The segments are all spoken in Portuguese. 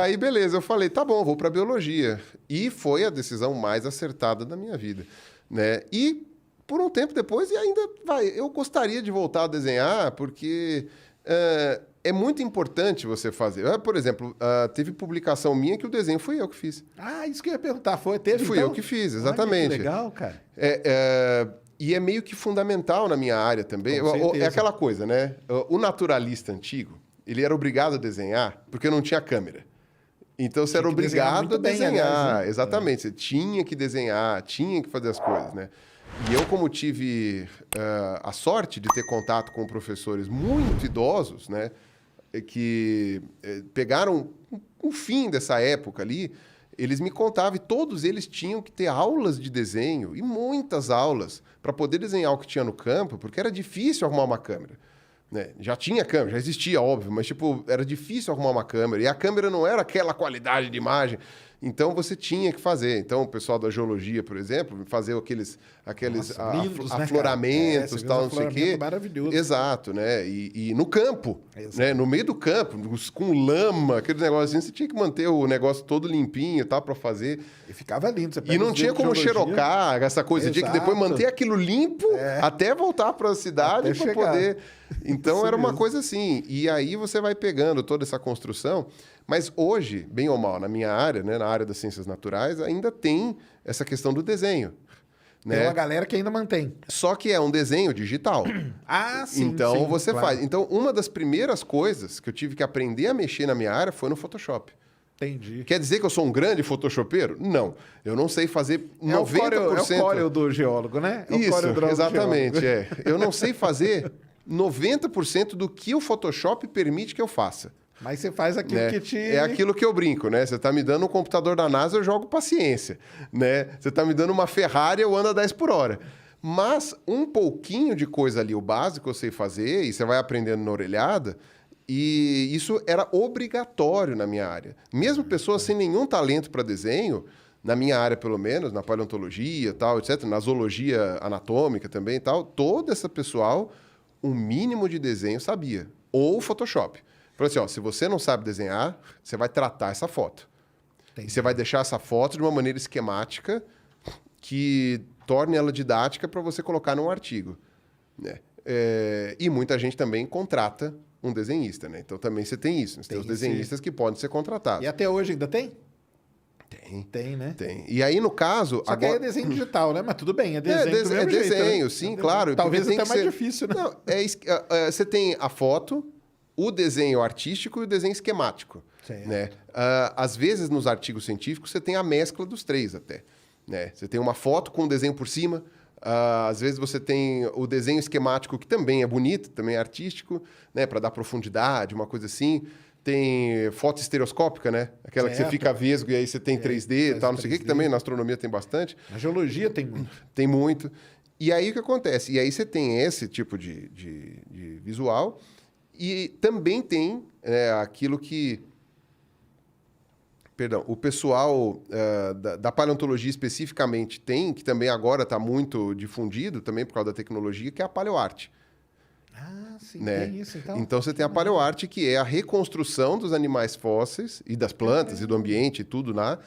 aí, beleza, eu falei, tá bom, vou para biologia. E foi a decisão mais acertada da minha vida, né? E por um tempo depois, e ainda eu gostaria de voltar a desenhar, porque é muito importante você fazer. Por exemplo, teve publicação minha que o desenho fui eu que fiz. Ah, isso que eu ia perguntar. Fui então? Eu que fiz, exatamente. Olha, que legal, cara. E é meio que fundamental na minha área também. É aquela coisa, né? O naturalista antigo, ele era obrigado a desenhar porque não tinha câmera. Então, você era obrigado a desenhar. Aliás, né? Exatamente. Você tinha que desenhar, tinha que fazer as coisas, né? E eu, como tive a sorte de ter contato com professores muito idosos, né? Que pegaram o fim dessa época ali, eles me contavam, e todos eles tinham que ter aulas de desenho, e muitas aulas, para poder desenhar o que tinha no campo, porque era difícil arrumar uma câmera. Né? Já tinha câmera, já existia, óbvio, mas era difícil arrumar uma câmera, e a câmera não era aquela qualidade de imagem. Então, você tinha que fazer. Então, o pessoal da geologia, por exemplo, fazer aqueles lindos, afloramentos, né, tal, não sei o quê. Maravilhoso. Exato, né? E no campo, né? No meio do campo, com lama, aquele negócio assim, você tinha que manter o negócio todo limpinho e tal para fazer. E ficava lindo. E não tinha como xerocar essa coisa. Você tinha que depois manter aquilo limpo até voltar para a cidade para poder... Então, era uma coisa assim. E aí você vai pegando toda essa construção... Mas hoje, bem ou mal, na minha área, né, na área das ciências naturais, ainda tem essa questão do desenho. Né? Tem uma galera que ainda mantém. Só que é um desenho digital. Sim. Então, sim, você claro. faz. Então, uma das primeiras coisas que eu tive que aprender a mexer na minha área foi no Photoshop. Entendi. Quer dizer que eu sou um grande photoshopeiro? Não. Eu não sei fazer 90%... É o Corel do geólogo, né? É isso, exatamente. Eu não sei fazer 90% do que o Photoshop permite que eu faça. Mas você faz aquilo que te... É aquilo que eu brinco, né? Você está me dando um computador da NASA, eu jogo paciência, né? Você está me dando uma Ferrari, eu ando a 10 por hora. Mas um pouquinho de coisa ali, o básico eu sei fazer, e você vai aprendendo na orelhada, e isso era obrigatório na minha área. Mesmo pessoas sem nenhum talento para desenho, na minha área pelo menos, na paleontologia, tal, etc., na zoologia anatômica também, tal, todo esse pessoal, um mínimo de desenho sabia. Ou Photoshop. Falei assim, se você não sabe desenhar, você vai tratar essa foto. Entendi. E você vai deixar essa foto de uma maneira esquemática que torne ela didática para você colocar num artigo. Né? E muita gente também contrata um desenhista. Né? Então, também você tem isso. Você tem os desenhistas que podem ser contratados. E até hoje ainda tem? Tem, né? Tem. E aí, no caso... Só que aí é desenho digital, né? Mas tudo bem, é desenho do mesmo jeito, desenho, né? sim, claro. Talvez até mais difícil, né? Não, você tem a foto... o desenho artístico e o desenho esquemático. Né? Às vezes, nos artigos científicos, você tem a mescla dos três até. Né? Você tem uma foto com um desenho por cima. Às vezes, você tem o desenho esquemático, que também é bonito, também é artístico, né? Para dar profundidade, uma coisa assim. Tem foto estereoscópica, né? Aquela que você fica vesgo e aí você tem 3D e tal, não sei o que também na astronomia tem bastante. Na geologia tem muito. Tem muito. E aí, o que acontece? E aí, você tem esse tipo de visual... E também tem aquilo que... Perdão, o pessoal da paleontologia especificamente tem, que também agora está muito difundido, também por causa da tecnologia, que é a paleoarte. Sim, né? Tem isso, então. Então, você tem a paleoarte, que é a reconstrução dos animais fósseis e das plantas e do ambiente e tudo lá,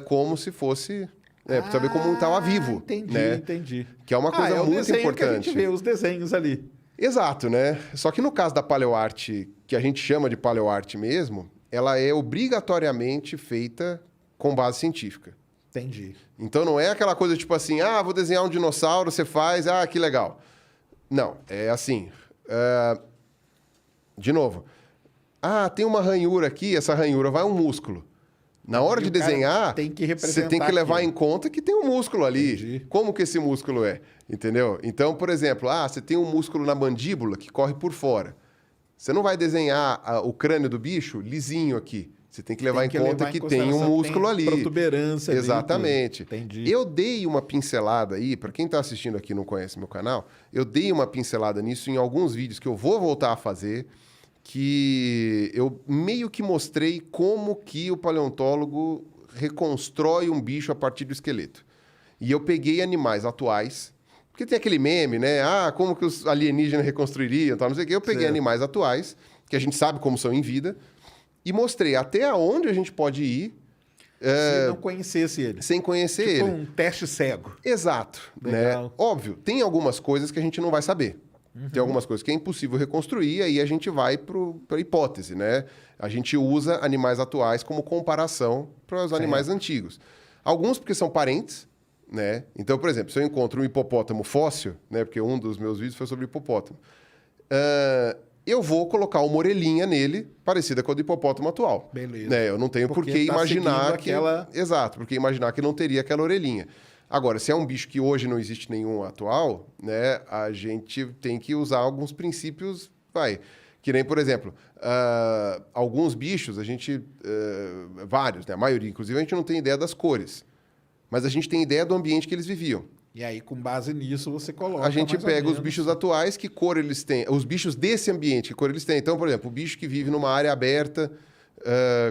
como se fosse... para saber como estava vivo. Entendi. Que é uma coisa muito importante. Que a gente vê os desenhos ali. Exato, né? Só que no caso da paleoarte, que a gente chama de paleoarte mesmo, ela é obrigatoriamente feita com base científica. Entendi. Então não é aquela coisa tipo assim, vou desenhar um dinossauro, você faz, que legal. Não, é assim. De novo. Tem uma ranhura aqui, essa ranhura vai um músculo. Na hora de desenhar, você tem que levar em conta que tem um músculo ali. Entendi. Como que esse músculo é? Entendeu? Então, por exemplo, você tem um músculo na mandíbula que corre por fora. Você não vai desenhar o crânio do bicho lisinho aqui. Você tem que levar em conta que tem um músculo ali. Protuberância. Exatamente. Entendi. Eu dei uma pincelada aí, para quem está assistindo aqui e não conhece meu canal, eu dei uma pincelada nisso em alguns vídeos que eu vou voltar a fazer, que eu meio que mostrei como que o paleontólogo reconstrói um bicho a partir do esqueleto. E eu peguei animais atuais, porque tem aquele meme, né? Como que os alienígenas reconstruiriam, tal, não sei o quê. Eu peguei animais atuais, que a gente sabe como são em vida, e mostrei até onde a gente pode ir se não conhecesse ele. Sem conhecer ele. Um teste cego. Exato. Né? Óbvio, tem algumas coisas que a gente não vai saber. Tem algumas coisas que é impossível reconstruir, aí a gente vai para a hipótese, né? A gente usa animais atuais como comparação para os animais antigos. Alguns porque são parentes, né? Então, por exemplo, se eu encontro um hipopótamo fóssil, né? Porque um dos meus vídeos foi sobre hipopótamo, eu vou colocar uma orelhinha nele parecida com a do hipopótamo atual. Beleza. Né? Eu não tenho por que imaginar que... Exato, porque imaginar que não teria aquela orelhinha. Agora, se é um bicho que hoje não existe nenhum atual, né, a gente tem que usar alguns princípios, que nem, por exemplo, alguns bichos, a gente, vários, né, a maioria, inclusive, a gente não tem ideia das cores, mas a gente tem ideia do ambiente que eles viviam. E aí, com base nisso, você coloca a gente pega os bichos atuais, que cor eles têm, os bichos desse ambiente, que cor eles têm. Então, por exemplo, o bicho que vive numa área aberta,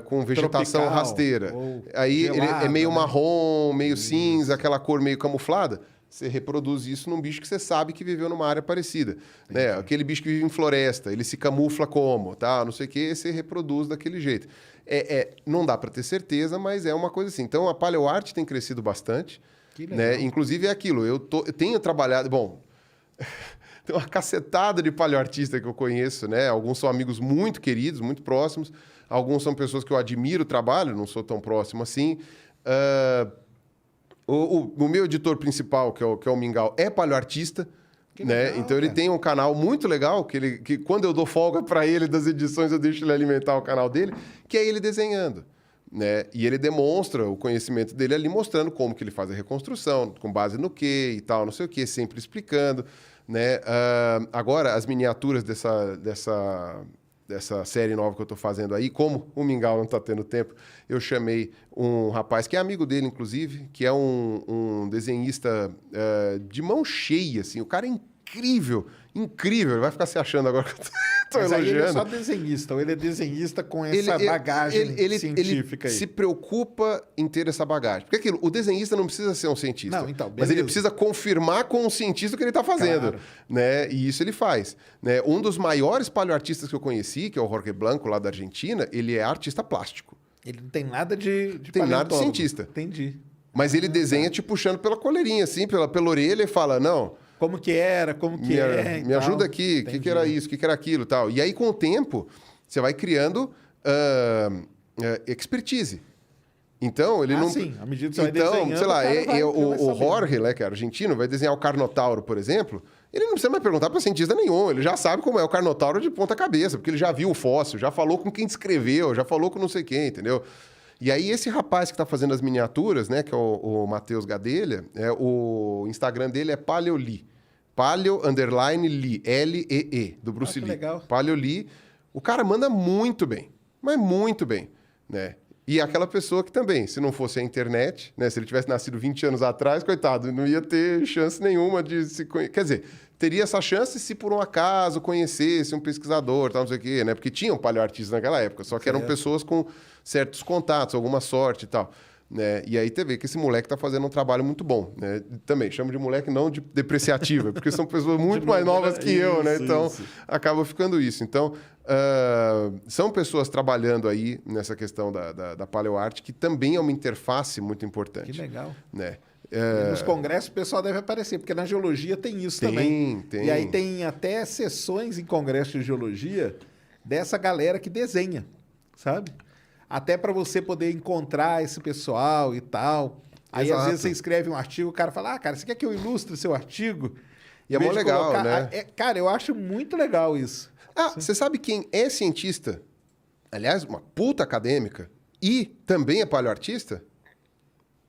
com vegetação tropical, rasteira. Aí gelada, ele é meio marrom, meio cinza, aquela cor meio camuflada. Você reproduz isso num bicho que você sabe que viveu numa área parecida. Né? Aquele bicho que vive em floresta, ele se camufla como, tá? Não sei o quê, você reproduz daquele jeito. Não dá para ter certeza, mas é uma coisa assim. Então, a paleoarte tem crescido bastante. Né? Inclusive, é aquilo. Eu tenho trabalhado... Bom... Tem uma cacetada de paleoartista que eu conheço, né? Alguns são amigos muito queridos, muito próximos. Alguns são pessoas que eu admiro o trabalho, não sou tão próximo assim. O meu editor principal, que é o Mingau, é paleoartista. Né? Legal, então ele tem um canal muito legal, que quando eu dou folga para ele das edições, eu deixo ele alimentar o canal dele, que é ele desenhando. Né? E ele demonstra o conhecimento dele ali, mostrando como que ele faz a reconstrução, com base no quê e tal, não sei o quê, sempre explicando. Né? Agora, as miniaturas dessa série nova que eu estou fazendo aí, como o Mingau não está tendo tempo, eu chamei um rapaz que é amigo dele, inclusive, que é um desenhista de mão cheia, assim. O cara é incrível, incrível. Ele vai ficar se achando agora que eu estou elogiando. Aí ele é só desenhista, ou ele é desenhista com essa bagagem científica ele aí? Se preocupa em ter essa bagagem. Porque aquilo, o desenhista não precisa ser um cientista. Não, então, mas ele precisa confirmar com o cientista o que ele está fazendo. Claro. Né? E isso ele faz. Né? Um dos maiores paleoartistas que eu conheci, que é o Jorge Blanco, lá da Argentina, ele é artista plástico. Ele não tem nada de tem nada de cientista. Entendi. Mas ele desenha te puxando pela coleirinha, assim, pela orelha, e fala, não... Como que era, como que é. Me ajuda aqui, o que era isso, o que era aquilo tal. E aí, com o tempo, você vai criando expertise. Então, ele não... sim, à medida que você vai desenhando... Sei lá, o Jorge, né, que é argentino, vai desenhar o Carnotauro, por exemplo, ele não precisa mais perguntar para cientista nenhum, ele já sabe como é o Carnotauro de ponta cabeça, porque ele já viu o fóssil, já falou com quem descreveu, já falou com não sei quem, entendeu? E aí, esse rapaz que está fazendo as miniaturas, né, que é o Matheus Gadelha, o Instagram dele é Paleoli. Paleo_Li, L-E-E, do Bruce Lee. Legal. Paleoli. O cara manda muito bem, mas muito bem, né? E aquela pessoa que também, se não fosse a internet, né, se ele tivesse nascido 20 anos atrás, coitado, não ia ter chance nenhuma de se conhecer. Quer dizer, teria essa chance se por um acaso conhecesse um pesquisador, tal, não sei o quê, né? Porque tinham paleoartistas naquela época, só que eram pessoas com certos contatos, alguma sorte e tal. Né? E aí você vê que esse moleque está fazendo um trabalho muito bom. Né? Também chamo de moleque não de depreciativa, porque são pessoas muito mais novas que eu, né? Então acaba ficando isso. Então, são pessoas trabalhando aí nessa questão da paleoarte, que também é uma interface muito importante. Que legal. Né? Nos congressos o pessoal deve aparecer, porque na geologia tem isso também. Tem. E aí tem até sessões em congresso de geologia dessa galera que desenha, sabe? Até para você poder encontrar esse pessoal e tal. Aí, às vezes, você escreve um artigo, o cara fala, cara, você quer que eu ilustre seu artigo? E é mó legal, né? Cara, eu acho muito legal isso. Você sabe quem é cientista? Aliás, uma puta acadêmica e também é paleoartista?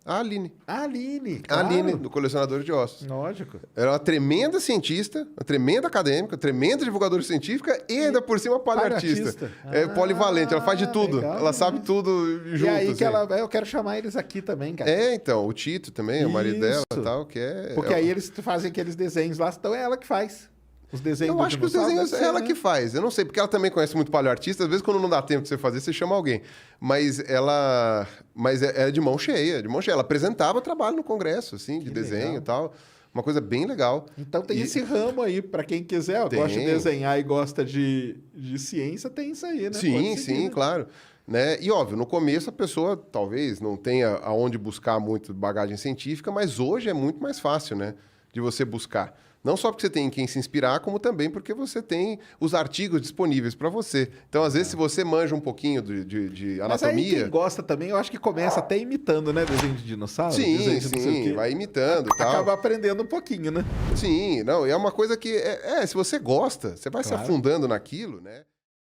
A Aline. A Aline, claro. A Aline, do Colecionador de Ossos. Lógico. Ela é uma tremenda cientista, uma tremenda acadêmica, tremenda divulgadora científica e ainda por cima paleoartista. É polivalente, ela faz de tudo. Ela sabe tudo junto. E aí assim. que eu quero chamar eles aqui também, cara. Então, o Tito também, o marido dela e tal, que é... Porque aí eles fazem aqueles desenhos lá, então é ela que faz. Os desenhos eu acho que os desenhos é ela que faz. Eu não sei, porque ela também conhece muito paleoartista. Às vezes, quando não dá tempo de você fazer, você chama alguém. Mas ela é de mão cheia, de mão cheia. Ela apresentava trabalho no congresso, assim, de desenho e tal. Uma coisa bem legal. Então tem esse ramo aí, para quem quiser. Gosta de desenhar e gosta de ciência, tem isso aí, né? Sim, claro. né? E óbvio, no começo a pessoa talvez não tenha aonde buscar muito bagagem científica, mas hoje é muito mais fácil, né? De você buscar. Não só porque você tem em quem se inspirar, como também porque você tem os artigos disponíveis para você. Então, às vezes, se você manja um pouquinho de anatomia... Mas aí quem gosta também, eu acho que começa até imitando, né? Desenho de dinossauro. Sim, sim, vai imitando e tal. Acaba aprendendo um pouquinho, né? Sim, não, é uma coisa que... se você gosta, você vai se afundando naquilo, né?